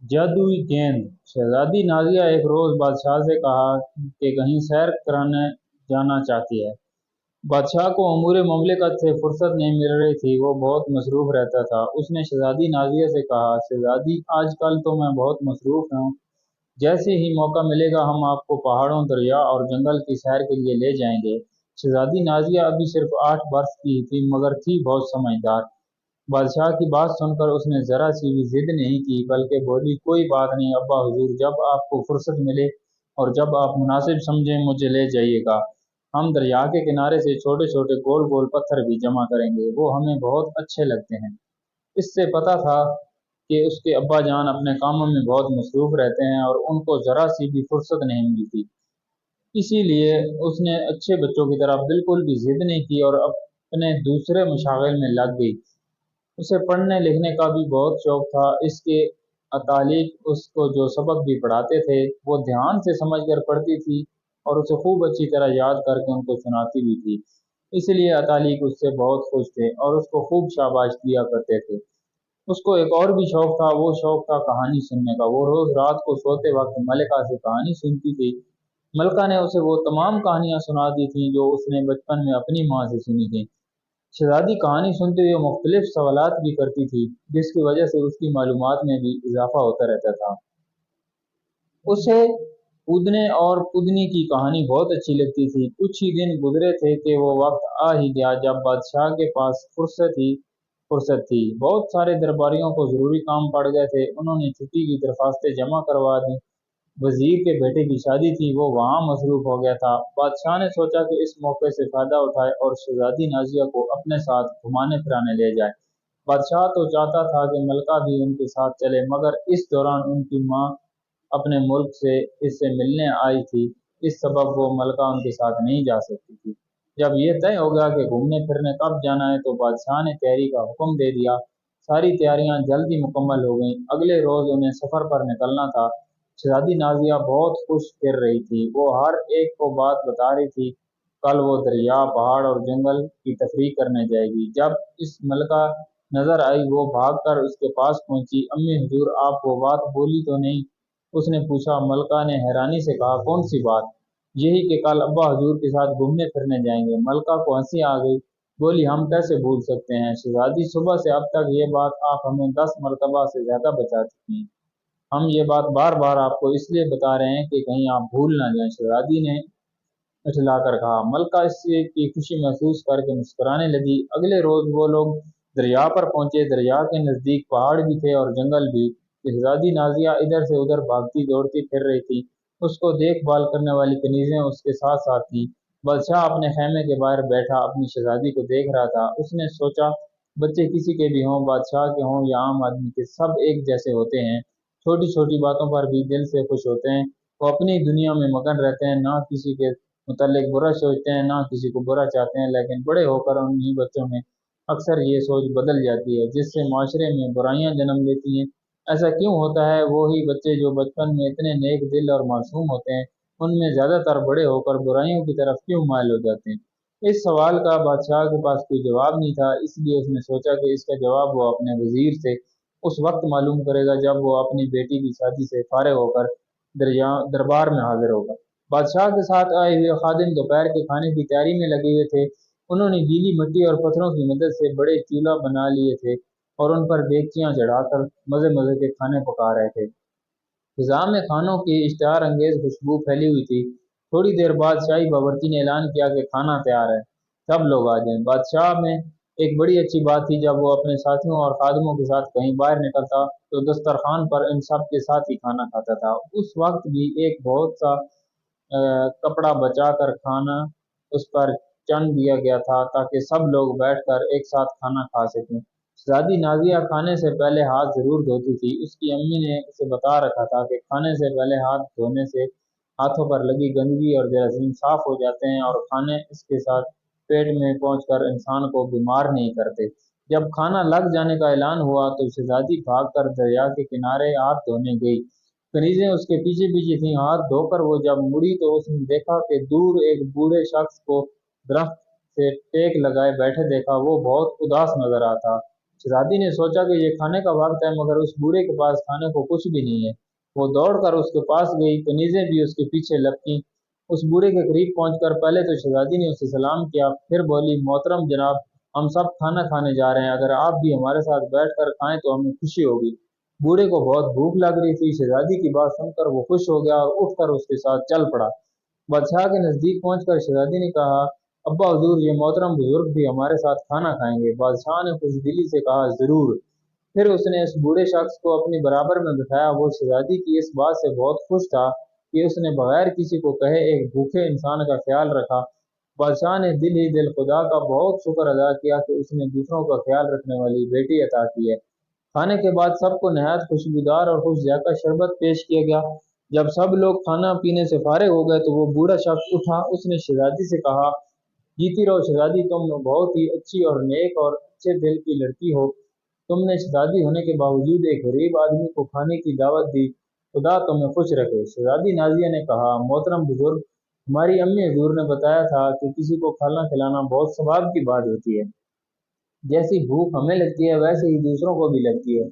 जादुई गेंद। शहजादी नाज़िया एक रोज़ बादशाह से कहा कि कहीं सैर कराने जाना चाहती है। बादशाह को अमूर ममलिकत से फुर्सत नहीं मिल रही थी, वो बहुत मसरूफ़ रहता था। उसने शहजादी नाज़िया से कहा, शहजादी आजकल तो मैं बहुत मसरूफ़ हूँ, जैसे ही मौका मिलेगा हम आपको पहाड़ों, दरिया और जंगल की सैर के लिए ले जाएंगे। शहजादी नाज़िया अभी सिर्फ 8 वर्ष की ही थी, मगर थी बहुत समझदार। बादशाह की बात सुनकर उसने जरा सी भी जिद नहीं की, बल्कि बोली, कोई बात नहीं अब्बा हुजूर, जब आपको फुर्सत मिले और जब आप मुनासिब समझें मुझे ले जाइएगा। हम दरिया के किनारे से छोटे छोटे गोल गोल पत्थर भी जमा करेंगे, वो हमें बहुत अच्छे लगते हैं। इससे पता था कि उसके अब्बा जान अपने कामों में बहुत मसरूफ रहते हैं और उनको जरा सी भी फुर्सत नहीं मिलती। इसीलिए उसने अच्छे बच्चों की तरह बिल्कुल भी जिद नहीं की और अपने दूसरे मशागिल में लग गई। उसे पढ़ने लिखने का भी बहुत शौक था। इसके अतालिक उसको जो सबक भी पढ़ाते थे वो ध्यान से समझ कर पढ़ती थी और उसे खूब अच्छी तरह याद करके उनको सुनाती भी थी। इसलिए अतालिक उससे बहुत खुश थे और उसको खूब शाबाश दिया करते थे। उसको एक और भी शौक था, वो शौक था कहानी सुनने का। वो रोज रात को सोते वक्त मलिका से कहानी सुनती थी। मलका ने उसे वो तमाम कहानियां सुना दी थी जो उसने बचपन में अपनी माँ से सुनी थी। शहजादी कहानी सुनते हुए मुख्तलिफ सवालात भी करती थी, जिसकी वजह से उसकी मालूमात में भी इजाफा होता रहता था। उसे कूदने और कूदनी की कहानी बहुत अच्छी लगती थी। कुछ ही दिन गुजरे थे कि वो वक्त आ ही गया जब बादशाह के पास फुर्सत थी। बहुत सारे दरबारियों को जरूरी काम पड़ गए थे, उन्होंने छुट्टी की दरखास्तें जमा करवा दी। वजीर के बेटे की शादी थी, वो वहाँ मसरूफ हो गया था। बादशाह ने सोचा कि इस मौके से फायदा उठाए और शहजादी नाजिया को अपने साथ घुमाने फिराने ले जाए। बादशाह तो चाहता था कि मलका भी उनके साथ चले, मगर इस दौरान उनकी माँ अपने मुल्क से इससे मिलने आई थी। इस सबब वो मलका उनके साथ नहीं जा सकती थी। जब ये तय हो गया कि घूमने फिरने कब जाना है, तो बादशाह ने तैयारी का हुक्म दे दिया। सारी तैयारियां जल्दी मुकम्मल हो गईं। अगले रोज उन्हें सफर पर निकलना था। शहजादी नाजिया बहुत खुश फिर रही थी। वो हर एक को बात बता रही थी। कल वो दरिया, पहाड़ और जंगल की तफरीक करने जाएगी। जब इस मलका नजर आई, वो भागकर उसके पास पहुंची। अम्मी हुजूर, आप वो बात बोली तो नहीं? उसने पूछा। मलका ने हैरानी से कहा, कौन सी बात? यही कि कल अब्बा हजूर के साथ घूमने फिरने जाएंगे। मलका को हंसी आ गई। बोली, हम कैसे भूल सकते हैं शहजादी, सुबह से अब तक ये बात आप हमें 10 मरतबा से ज्यादा बता चुकी हैं। हम ये बात बार बार आपको इसलिए बता रहे हैं कि कहीं आप भूल ना जाएं। शहजादी ने इठलाकर कहा। मलका इससे की खुशी महसूस करके मुस्कुराने लगी। अगले रोज वो लोग दरिया पर पहुंचे। दरिया के नजदीक पहाड़ भी थे और जंगल भी। शहजादी नाजिया इधर से उधर भागती दौड़ती फिर रही थी। उसको देखभाल करने वाली कनीजें उसके साथ साथ थी। बादशाह अपने खेमे के बाहर बैठा अपनी शहजादी को देख रहा था। उसने सोचा, बच्चे किसी के भी हों, बादशाह के हों या आम आदमी के, सब एक जैसे होते हैं। छोटी छोटी बातों पर भी दिल से खुश होते हैं। वो अपनी दुनिया में मगन रहते हैं, ना किसी के मुतल्लिक बुरा सोचते हैं, ना किसी को बुरा चाहते हैं। लेकिन बड़े होकर उन्हीं बच्चों में अक्सर ये सोच बदल जाती है, जिससे माशरे में बुराइयां जन्म लेती हैं। ऐसा क्यों होता है? वो ही बच्चे जो बचपन में इतने नेक दिल और मासूम होते हैं, उनमें ज्यादातर बड़े होकर बुराइयों की तरफ क्यों मायल हो जाते हैं? इस सवाल का बादशाह के पास कोई जवाब नहीं था, इसलिए उसने सोचा कि इसका जवाब वो अपने वजीर से उस वक्त मालूम करेगा जब वो अपनी बेटी की शादी से फारिग होकर दरबार में हाजिर होगा। बादशाह के साथ आए हुए खादिम दोपहर के खाने की तैयारी में लगे हुए थे। उन्होंने गीली मिट्टी और पत्थरों की मदद से बड़े चूल्हा बना लिए थे और उन पर देगचियां चढ़ाकर मजे मजे के खाने पका रहे थे। फिजा में खानों की इश्तहार अंगेज खुशबू फैली हुई थी। थोड़ी देर बाद शाही बावर्ची ने ऐलान किया कि खाना तैयार है, सब लोग आ जाएं। बादशाह में एक बड़ी अच्छी बात थी, जब वो अपने साथियों और खादमों के साथ कहीं बाहर निकलता तो दस्तरखान पर इन सब के साथ ही खाना खाता था। उस वक्त भी एक बहुत सा कपड़ा बचाकर खाना उस पर चन दिया गया था ताकि सब लोग बैठकर एक साथ खाना खा सकें। शहजादी नाजिया खाने से पहले हाथ जरूर धोती थी। उसकी अम्मी ने उसे बता रखा था कि खाने से पहले हाथ धोने से हाथों पर लगी गंदगी और जरासीम साफ हो जाते हैं और खाने इसके साथ पेट में पहुंचकर इंसान को बीमार नहीं करते। जब खाना लग जाने का ऐलान हुआ तो शहजादी भागकर दरिया के किनारे हाथ धोने गई। कनीजें उसके पीछे पीछे थीं। हाथ धोकर वो जब मुड़ी तो उसने देखा कि दूर एक बूढ़े शख्स को दरख्त से टेक लगाए बैठे देखा। वो बहुत उदास नजर आता शहजादी ने सोचा कि ये खाने का वक्त है, मगर उस बूढ़े के पास खाने को कुछ भी नहीं है। वो दौड़कर उसके पास गई, कनीज़ें भी उसके पीछे लपकीं। उस बूढ़े के करीब पहुंचकर पहले तो शहजादी ने उसे सलाम किया, फिर बोली, मोहतरम जनाब, हम सब खाना खाने जा रहे हैं, अगर आप भी हमारे साथ बैठकर खाएं तो हमें खुशी होगी। बूढ़े को बहुत भूख लग रही थी। शहजादी की बात सुनकर वो खुश हो गया और उठकर उसके साथ चल पड़ा। बादशाह के नजदीक पहुंचकर शहजादी ने कहा, अब्बा हुजूर, ये मोहतरम बुजुर्ग भी हमारे साथ खाना खाएंगे। बादशाह ने खुशदिली से कहा, जरूर। फिर उसने उस बूढ़े शख्स को अपनी बराबर में बिठाया। वो शहजादी की इस बात से बहुत खुश था कि उसने बगैर किसी को कहे एक भूखे इंसान का ख्याल रखा। बादशाह ने दिल ही दिल खुदा का बहुत शुक्र अदा किया कि उसने दूसरों का ख्याल रखने वाली बेटी अता की है। खाने के बाद सबको नहायत खुशबूदार और खुश जायका शरबत पेश किया गया। जब सब लोग खाना पीने से फारिग हो गए तो वो बूढ़ा शख्स उठा। उसने शहजादी से कहा, जीती रहो शहजादी, तुम बहुत ही अच्छी और नेक और अच्छे दिल की लड़की हो। तुमने शहजादी होने के बावजूद एक गरीब आदमी को खाने की दावत दी। खुदा तुम्हें खुश रखे। शहजादी नाजिया ने कहा, मोहतरम बुजुर्ग, हमारी अम्मी हजूर ने बताया था कि किसी को खाना खिलाना बहुत सवाब की बात होती है। जैसी भूख हमें लगती है वैसे ही दूसरों को भी लगती है।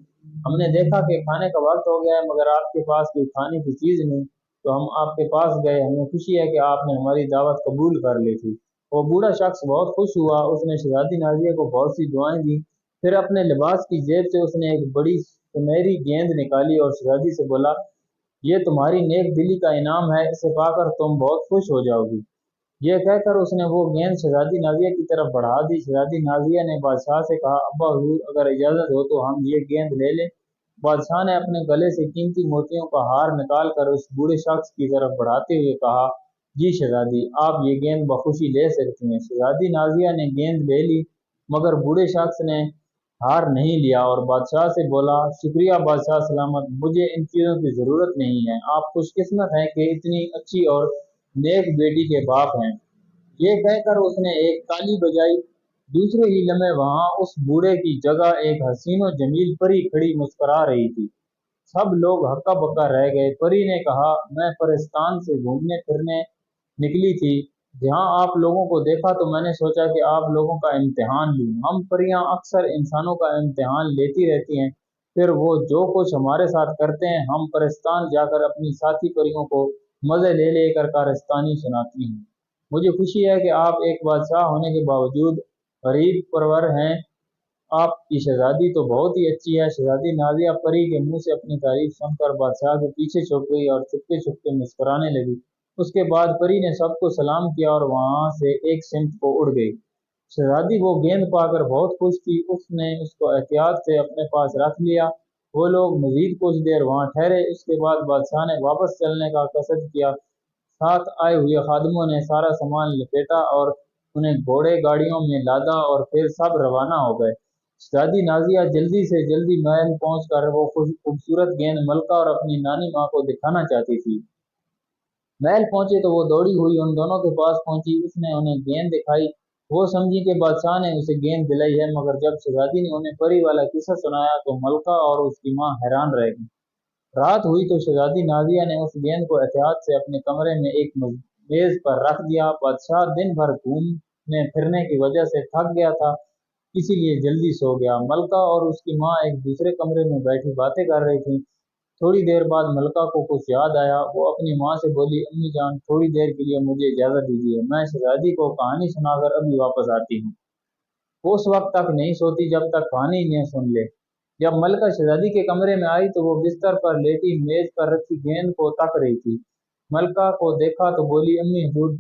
हमने देखा कि खाने का वक्त हो गया है, मगर आपके पास कोई खाने की चीज नहीं, तो हम आपके पास गए। हमें खुशी है कि आपने हमारी दावत कबूल कर ली थी। वो बूढ़ा शख्स बहुत खुश हुआ। उसने शहजादी नाजिया को बहुत सी दुआएं दी। फिर अपने लिबास की जेब से उसने एक बड़ी सुनहरी गेंद निकाली और शहजादी से बोला, ये तुम्हारी नेक दिली का इनाम है, इसे पाकर तुम बहुत खुश हो जाओगी। ये कहकर उसने वो गेंद शहजादी नाजिया की तरफ बढ़ा दी। शहजादी नाजिया ने बादशाह से कहा, अब्बा हुजूर, अगर इजाजत हो तो हम ये गेंद ले लें। बादशाह ने अपने गले से कीमती मोतियों का हार निकाल कर उस बूढ़े शख्स की तरफ बढ़ाते हुए कहा, जी शहजादी, आप ये गेंद बखुशी ले सकती हैं। शहजादी नाजिया ने गेंद ले ली, मगर बूढ़े शख्स ने हार नहीं लिया और बादशाह से बोला, शुक्रिया बादशाह सलामत, मुझे इन चीज़ों की ज़रूरत नहीं है। आप खुशकिस्मत हैं कि इतनी अच्छी और नेक बेटी के बाप हैं। ये कहकर उसने एक ताली बजाई। दूसरे ही लम्हे वहां उस बूढ़े की जगह एक हसीनो जमील परी खड़ी मुस्कुरा रही थी। सब लोग हक्का बक्का रह गए। परी ने कहा, मैं परिस्तान से घूमने फिरने निकली थी। जहां आप लोगों को देखा तो मैंने सोचा कि आप लोगों का इम्तिहान लूं। हम परियां अक्सर इंसानों का इम्तिहान लेती रहती हैं, फिर वो जो कुछ हमारे साथ करते हैं हम परिस्तान जाकर अपनी साथी परियों को मजे ले लेकर कारस्तानी सुनाती हैं। मुझे खुशी है कि आप एक बादशाह होने के बावजूद गरीब परवर हैं। आपकी शहजादी तो बहुत ही अच्छी है। शहजादी नाजिया परी के मुंह से अपनी तारीफ सुनकर बादशाह के पीछे छुप गई और चुपके चुपके मुस्कुराने लगी। उसके बाद परी ने सबको सलाम किया और वहां से एक सिमत को उड़ गई। शहजादी वो गेंद पाकर बहुत खुश थी। उसने उसको एहतियात से अपने पास रख लिया। वो लोग मजीद कुछ देर वहां ठहरे। उसके बाद बादशाह ने वापस चलने का कसद किया। साथ आए हुए खादिमों ने सारा सामान लपेटा और उन्हें घोड़े गाड़ियों में लादा और फिर सब रवाना हो गए। शहजादी नाजिया जल्दी से जल्दी महल पहुंचकर वो खूबसूरत गेंद मलका और अपनी नानी माँ को दिखाना चाहती थी। महल पहुंचे तो वो दौड़ी हुई उन दोनों के पास पहुंची। उसने उन्हें गेंद दिखाई। वो समझी कि बादशाह ने उसे गेंद दिलाई है, मगर जब शहजादी ने उन्हें परी वाला किस्सा सुनाया तो मलका और उसकी माँ हैरान रह गई। रात हुई तो शहजादी नाजिया ने उस गेंद को एहतियात से अपने कमरे में एक मेज पर रख दिया। बादशाह दिन भर घूमने फिरने की वजह से थक गया था, इसीलिए जल्दी सो गया। मलका और उसकी माँ एक दूसरे कमरे में बैठी बातें कर रही थी। थोड़ी देर बाद मलका को कुछ याद आया। वो अपनी माँ से बोली, अम्मी जान, थोड़ी देर के लिए मुझे इजाजत दीजिए, मैं शहजादी को कहानी सुनाकर अभी वापस आती हूँ। वो उस वक्त तक नहीं सोती जब तक कहानी न सुन ले। जब मलका शहजादी के कमरे में आई तो वो बिस्तर पर लेटी मेज पर रखी गेंद को तक रही थी। मलका को देखा तो बोली, अम्मी हजूर,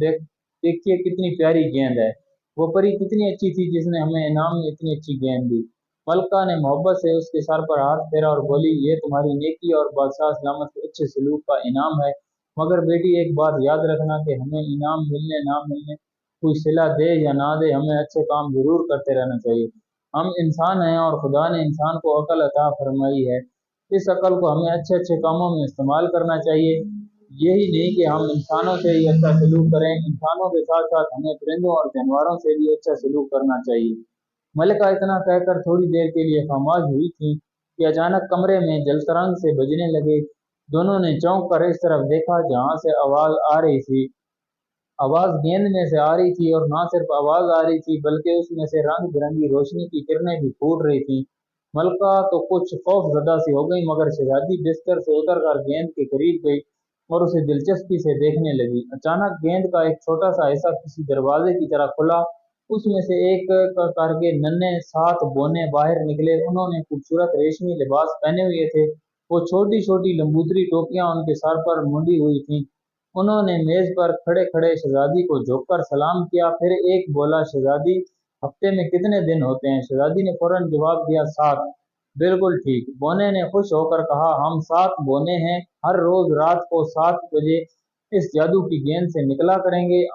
देखिए कितनी प्यारी गेंद है। वो परी कितनी अच्छी थी जिसने हमें इनाम में इतनी अच्छी गेंद दी। मलका ने मोहब्बत से उसके सर पर हाथ फेरा और बोली, ये तुम्हारी नेकी और बादशाह सलामत के अच्छे सलूक का इनाम है। मगर बेटी, एक बात याद रखना कि हमें इनाम मिलने ना मिलने, कोई सिला दे या ना दे, हमें अच्छे काम जरूर करते रहना चाहिए। हम इंसान हैं और खुदा ने इंसान को अकल अता फरमाई है। इस अकल को हमें अच्छे अच्छे कामों में इस्तेमाल करना चाहिए। यही नहीं कि हम इंसानों से ही अच्छा सलूक करें, इंसानों के साथ साथ हमें परिंदों और जानवरों से भी अच्छा सलूक करना चाहिए। मलिका इतना कहकर थोड़ी देर के लिए खामोश हुई थी कि अचानक कमरे में जलतरंग से बजने लगे। दोनों ने चौंक कर इस तरफ देखा जहां से आवाज आ रही थी। आवाज गेंद में से आ रही थी और ना सिर्फ आवाज आ रही थी बल्कि उसमें से रंग बिरंगी रोशनी की किरणें भी फूट रही थी। मलका तो कुछ खौफजदा सी हो गई, मगर शहजादी बिस्तर से उतरकर गेंद के करीब गई और उसे दिलचस्पी से देखने लगी। अचानक गेंद का एक छोटा सा हिस्सा किसी दरवाजे की तरह खुला। उसमें से एक करके नन्हे सात बोने बाहर निकले। उन्होंने खूबसूरत रेशमी लिबास पहने हुए थे। वो छोटी छोटी लंबूतरी टोपियां उनके सर पर मुंडी हुई थीं। उन्होंने मेज पर खड़े खड़े शहजादी को झुककर सलाम किया। फिर एक बोला, शहजादी, हफ्ते में कितने दिन होते हैं? शहजादी ने फौरन जवाब दिया, 7। बिल्कुल ठीक, बोने ने खुश होकर कहा, हम 7 बोने हैं। हर रोज रात को 7 बजे इस जादू की गेंद से निकला करेंगे।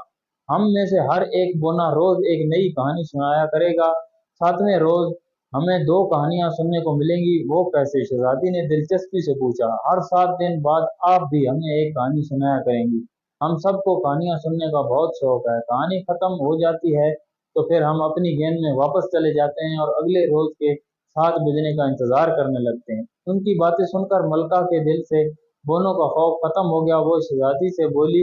हम में से हर एक बोना रोज एक नई कहानी सुनाया करेगा। 7वें रोज हमें 2 कहानियां सुनने को मिलेंगी। वो कैसे? शहजादी ने दिलचस्पी से पूछा। हर 7 दिन बाद आप भी हमें एक कहानी सुनाया करेंगी। हम सबको कहानियां सुनने का बहुत शौक है। कहानी खत्म हो जाती है तो फिर हम अपनी गेंद में वापस चले जाते हैं और अगले रोज के 7 बजने का इंतजार करने लगते हैं। उनकी बातें सुनकर मलका के दिल से बोनों का खौफ खत्म हो गया। वो शहजादी से बोली,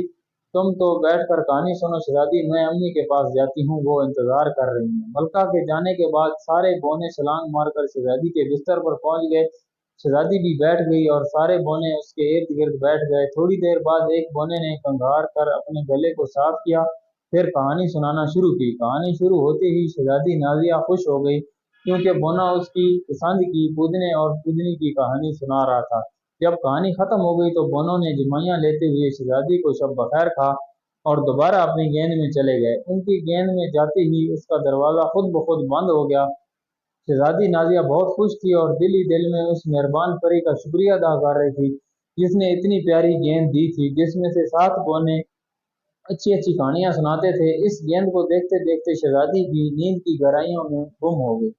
तुम तो बैठकर कहानी सुनो शहजादी, मैं अम्मी के पास जाती हूँ, वो इंतजार कर रही हैं। मलका के जाने के बाद सारे बोने छलांग मारकर शहजादी के बिस्तर पर पहुंच गए। शहजादी भी बैठ गई और सारे बोने उसके इर्द गिर्द बैठ गए। थोड़ी देर बाद एक बोने ने कंघार कर अपने गले को साफ किया, फिर कहानी सुनाना शुरू की। कहानी शुरू होते ही शहजादी नाजिया खुश हो गई, क्योंकि बोना उसकी पसंद की पूदने और पूदनी की कहानी सुना रहा था। जब कहानी खत्म हो गई तो बोनों ने जिमाइयाँ लेते हुए शहजादी को शब बखैर कहा और दोबारा अपनी गेंद में चले गए। उनकी गेंद में जाते ही उसका दरवाजा खुद ब खुद बंद हो गया। शहजादी नाजिया बहुत खुश थी और दिल ही दिल में उस मेहरबान परी का शुक्रिया अदा कर रही थी, जिसने इतनी प्यारी गेंद दी थी, जिसमें से 7 बोने अच्छी अच्छी कहानियां सुनाते थे। इस गेंद को देखते देखते शहजादी भी नींद की गहराइयों में गुम हो गई।